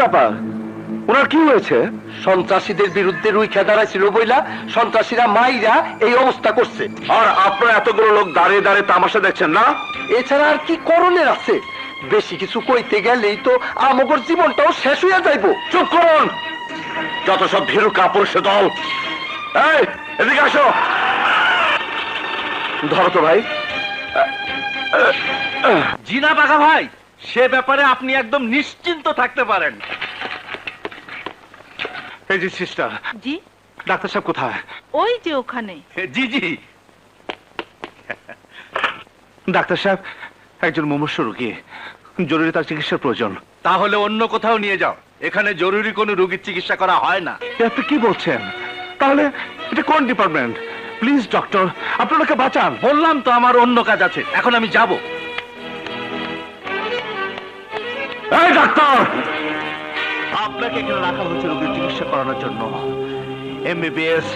ব্যাপার? ওনার কি হয়েছে? সন্ত্রাসীদের বিরুদ্ধে রুইখা দাঁড়াইছিল বইলা সন্ত্রাসীরা মাইরা এই অবস্থা করছে। আর আপনারা এতগুলো লোক দাঁড়িয়ে দাঁড়িয়ে তামাশা দেখছেন না? এছাড়া আর কি করণের আছে? বেশি কিছু কইতে গেলেই তো আমগর জীবনটাও শেষ হইয়া যাইব। চুপ করুন, যত সব ভীরু কাপুরুষের দল। এই, এদিকে আসো। ধরো তো ভাই। জি না বাঘা ভাই, সে ব্যাপারে আপনি একদম নিশ্চিন্ত থাকতে পারেন। এই যে সিস্টার, জি, ডাক্তার সাহেব কোথায়? ওই যে ওখানে। জি জি। ডাক্তার সাহেব, একজন মুমূর্ষু রোগী, জরুরি তার চিকিৎসার প্রয়োজন। তাহলে অন্য কোথাও নিয়ে যাও, এখানে জরুরি কোনো রোগীর চিকিৎসা করা হয় না। আপনি কি বলছেন? তাহলে এটা কোন ডিপার্টমেন্ট? প্লিজ ডক্টর, আপনাকে বাঁচান। বললাম তো আমার অন্য কাজ আছে, এখন আমি যাব। এই ডাক্তার, আপনাকে এখানে রাখা হয়েছে রোগীর চিকিৎসা করানোর জন্য। এমবিবিএস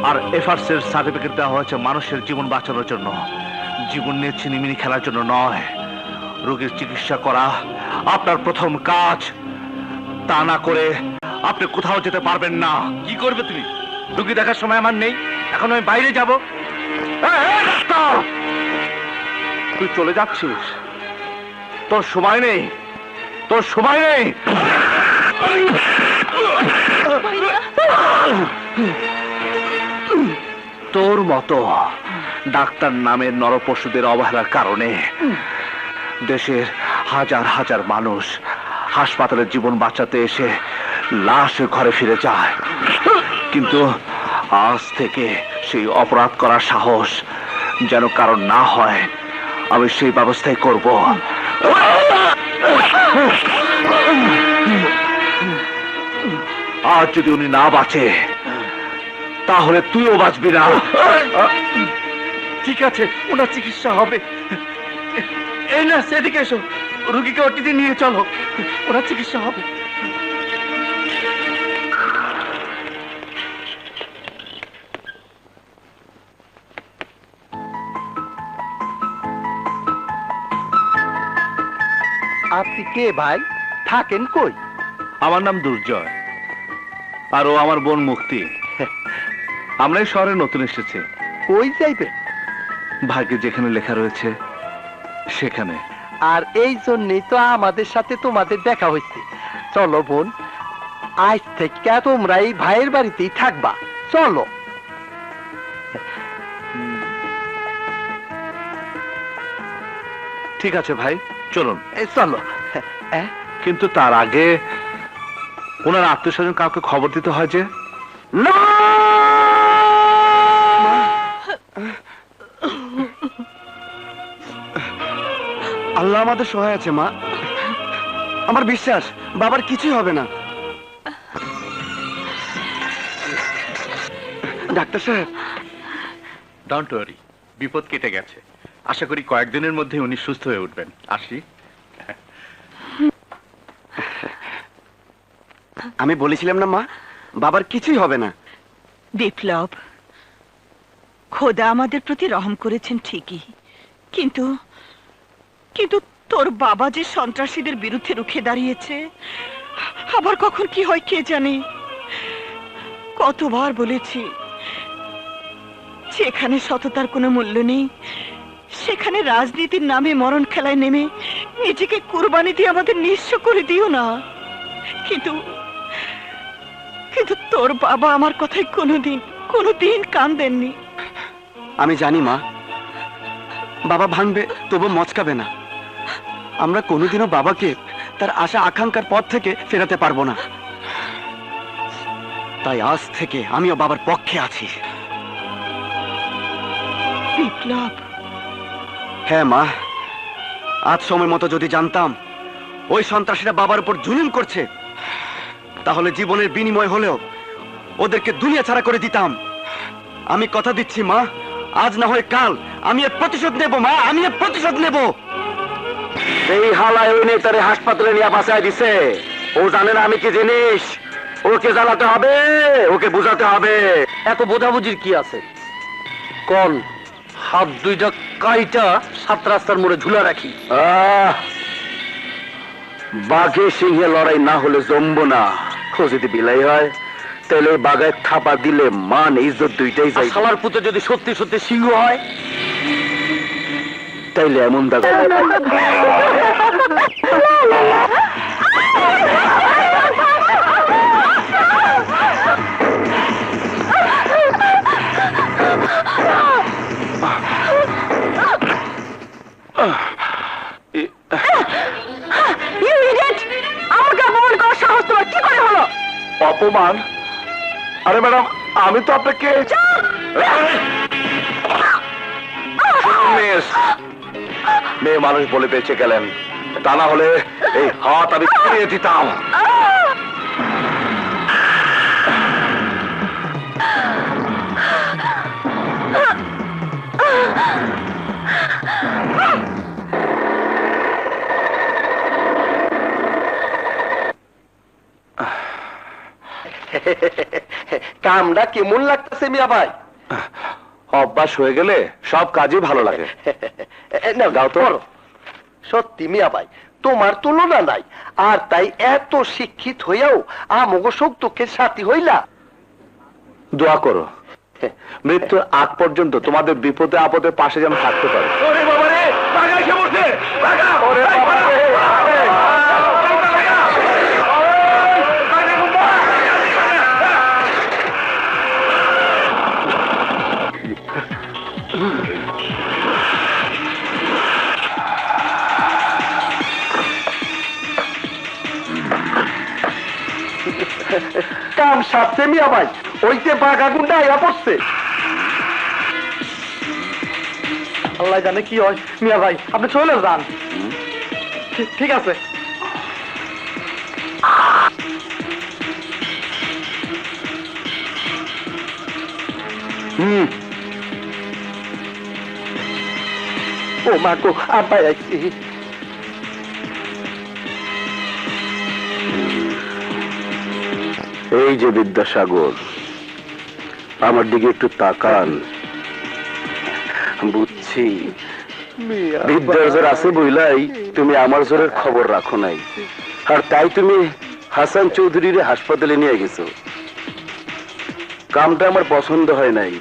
আর এফআরসি এর সার্টিফিকেট দেওয়া হয়েছে মানুষের জীবন বাঁচানোর জন্য, জীবন নিয়ে ছিনিমিনি খেলার জন্য নয়। রোগীর চিকিৎসা করা আপনার প্রথম কাজ। তা না করে আপনি কোথাও যেতে পারবেন না। কি করবে তুমি? রোগী দেখার সময় আমার নেই, এখন আমি বাইরে যাব। ডাক্তার, তুই চলে যাচ্ছিস? তোর সময় নেই, তোর সময় নেই। তোর মতো ডাক্তার নামের নরপশুদের অবহেলার কারণে দেশের হাজার হাজার মানুষ হাসপাতালের জীবন বাঁচাতে এসে লাশ ঘরে ফিরে যায়, কিন্তু আজ থেকে সেই অপরাধ করার সাহস যেন কারণ না হয়, আমি সেই ব্যবস্থাই করব। আজ যদি উনি না বাঁচে তাহলে তুইও বাঁচবি না। ঠিক আছে, ওনার চিকিৎসা হবে। এই না, সেদিকে এসো, রোগীকে ওটিতে নিয়ে চলো, ওনার চিকিৎসা হবে। আপনি কে ভাই? থাকেন কই? আমার নাম দুর্জয়, আর ও আমার বোন মুক্তি। আমরা এই শহরে নতুন এসেছি। কই যাইবে? ভাগ্যে যেখানে লেখা রয়েছে সেখানে। আর এই জন্যই তো আমাদের সাথে তোমাদের দেখা হয়েছে। চলো বোন, আজ থেকে তোমরা এই ভাইয়ের বাড়িতেই থাকবা। চলো। ঠিক আছে ভাই, চলুন। চলো। কিন্তু তার আগে ওনার আত্মীয় স্বজন কাউকে খবর দিতে হয় যে। না, আল্লাহ আমাদের সহায় আছে মা। আমার বিশ্বাস বাবার কিছুই হবে না। ডাক্তার সাহেব, ডোন্ট ওয়ারি, বিপদ কেটে গেছে। আশা করি কয়েকদিনের মধ্যে উনি সুস্থ হয়ে উঠবেন। আসি। আমি বলেছিলাম না মা, বাবার কিছুই হবে না। বিপ্লব, খোদা আমাদের প্রতি রহম করেছেন ঠিকই, কিন্তু কিন্তু তোর বাবা যে সন্ত্রাসীদের বিরুদ্ধে রুখে দাঁড়িয়েছে, আবার কখন কি হয় কে জানে। কতবার বলেছি, যেখানে সততার কোনো মূল্য নেই সেখানে রাজনীতির নামে মরণ খেলায় নেমে নিজেকে কুরবানি দিয়ে আমাদের নিঃস্ব করে দিও না। কিন্তু কিন্তু তোর বাবা আমার কথায় কোনোদিন কান দেননি। আমি জানি মা, বাবা ভাঙবে তবু মচকাবে না। আমরা কোনোদিনও বাবাকে তার আশা আকাঙ্ক্ষার পথ থেকে ফেরাতে পারবো না। তাই আজ থেকে আমিও বাবার পক্ষে আছি। বিপ্লব, হ্যাঁ মা, আজ সময় মতো যদি জানতাম ওই সন্ত্রাসীরা বাবার উপর জুলুম করছে, তাহলে জীবনের বিনিময় হলেও ওদেরকে দুনিয়া ছাড়া করে দিতাম। আমি কথা দিচ্ছি মা, আজ না হয় কাল আমি এর প্রতিশোধ নেব মা, আমি এর প্রতিশোধ নেব। এই হালায় ওই নেতারে হাসপাতালে নিয়ে বাঁচায় দিছে। ও জানে না আমি কি জিনিস। ওকে জানাতে হবে, ওকে বুঝাতে হবে। এত বোঝাবুঝির কি আছে? কোন হাত দুইটা কাইটা সাত রাস্তার মোড়ে ঝুলা রাখি। বাঘে সিংহে লড়াই না হলে জমবো না। ও যদি বিলাই হয় তাহলে বাগায় থাপা দিলে মান ইজ্জত দুইটাই যাই। শালার পুত্র যদি সত্যি সত্যি সিংহ হয় তাইলে এমন দাগ অপমান? আরে ম্যাডাম, আমি তো আপনাকে মেয়ে মানুষ বলে বেঁচে গেলেন, তা না হলে এই হাত আমি ফিরিয়ে দিতাম। কামটা কেমন লাগতেছে মিয়া ভাই? অভ্যাস হয়ে গেলে সব কাজই ভালো লাগে। না গাও তো। সত্যি মিয়া ভাই, তোমার তুলনা নাই। আর তাই এত শিক্ষিত হইয়াও আমগো সুখ দুঃখের সাথী হইলা। দোয়া করো মৃত্যুর আগ পর্যন্ত তোমাদের বিপদে আপদে পাশে যেন থাকতে পারে। ওরে বাবা রে, বাঘা এসে বসে, বাঘা! ওরে বাবা রে! কাম সারছে মিয়া ভাই, ওই যে বাঘা গুন্ডা আইয়া পড়ছে। আল্লাহ জানে কি হয়। মিয়া ভাই আপনি চলে যান। ঠিক আছে। ও মা গো, আব্বাই আইছি। এই যে বিদ্যাসাগর, আমার দিকে একটু তাকান। বুঝছি বিদ্যার জোর আছে বইলাই তুমি আমার জোরের খবর রাখো নাই, আর তাই তুমি হাসান চৌধুরীর হাসপাতালে নিয়ে গেছো। কামটা আমার পছন্দ হয় নাই,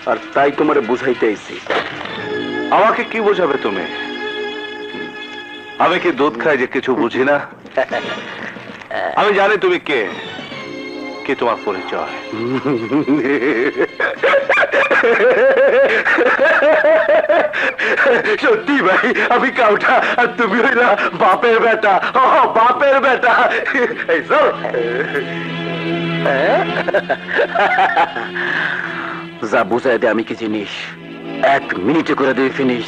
আর তাই তোমার বুঝাইতে আইছি। আমাকে কি বোঝাবে তুমি? আমি কি দুধ খাই যে কিছু বুঝি না? আমি জানি তুমি কে, কি তোমার পরিচয়। সত্যি ভাই, আমি কাউটা আর তুমি হইলা বাপের বেটা। বাপের বেটা। এই চল। যা বুঝাই দে আমি কি জিনিস, 1 মিনিটে করে দিয়ে ফিনিশ।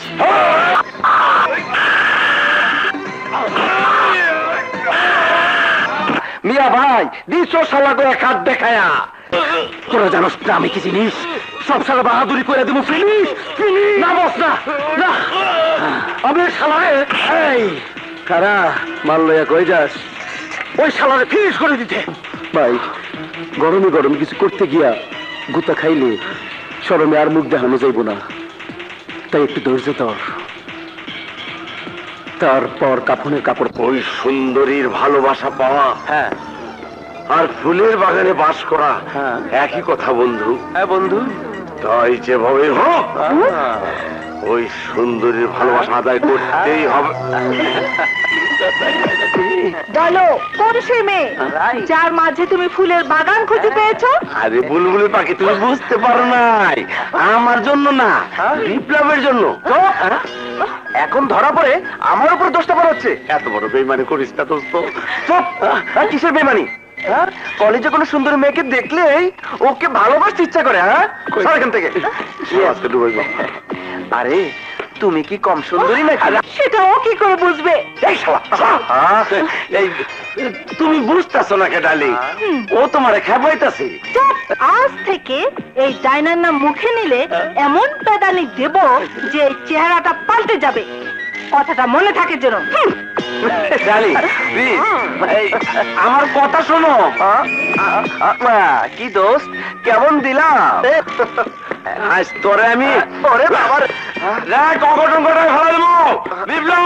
মিয়া ভাই দিছো শালা করে হাত দেখায়া। তোরা জানোস না আমি কি জিনিস, সব শালা বাহাদুরি করে দেবো। Finish finish. না বস না, না আমি শালারে। এই কারা মাল লইয়া কই যাস? ওই শালারে ফিনিশ করে দিতে। ভাই গরমে গরমে কিছু করতে গিয়া গুতা খাইলে শরমে আর মুখ দেখানো যাইব না, তাই একটু ধৈর্য ধর। তারপর কাফনের কাপড়। ওই সুন্দরীর ভালোবাসা পাওয়া, হ্যাঁ, আর ফুলের বাগানে বাস করা, হ্যাঁ, একই কথা বন্ধু। হ্যাঁ বন্ধু, তাই যেভাবে হোক ওই সুন্দরীর ভালোবাসা আদায় করতেই হবে। বলো কোন সে মেয়ে যার মাঝে তুমি ফুলের বাগান খুঁজে পেয়েছো? আরে বুলবুলি পাখি, তুমি বুঝতে পারো নাই, আমার জন্য না, বিপ্লবের জন্য। এখন ধরা পড়ে আমার উপর দোষটা পড়া হচ্ছে। এত বড় বেইমানি করিস না দোস্ত। চুপ। কিসের বেমানি? হ্যাঁ, কলেজে কোনো সুন্দর মেয়েকে দেখলেই ওকে ভালোবাসতে ইচ্ছা করে। হ্যাঁ, সর এখান থেকে। আজকে ডুবাইব। আরে তুমি কি কম সুন্দরী নাকি? সেটা ও কি করে বুঝবে? এই শালা, এই তুমি বুঝতেছো না কে ডালি, ও তোমারে খেপাইতাছে। চুপ! আজ থেকে এই ডাইনার নাম মুখে নিলে এমন পেদানি দেব যে এই চেহারাটা পাল্টে যাবে। কথাটা মনে থাকে যেন। ডালি প্লিজ, আমার কথা শোনো। কি দোস্ত, কেমন দিলাম? আজ তোরে আমি ওরে বাবা রে, অঘটন ঘটায় ফেলা দেবো। বিপ্লব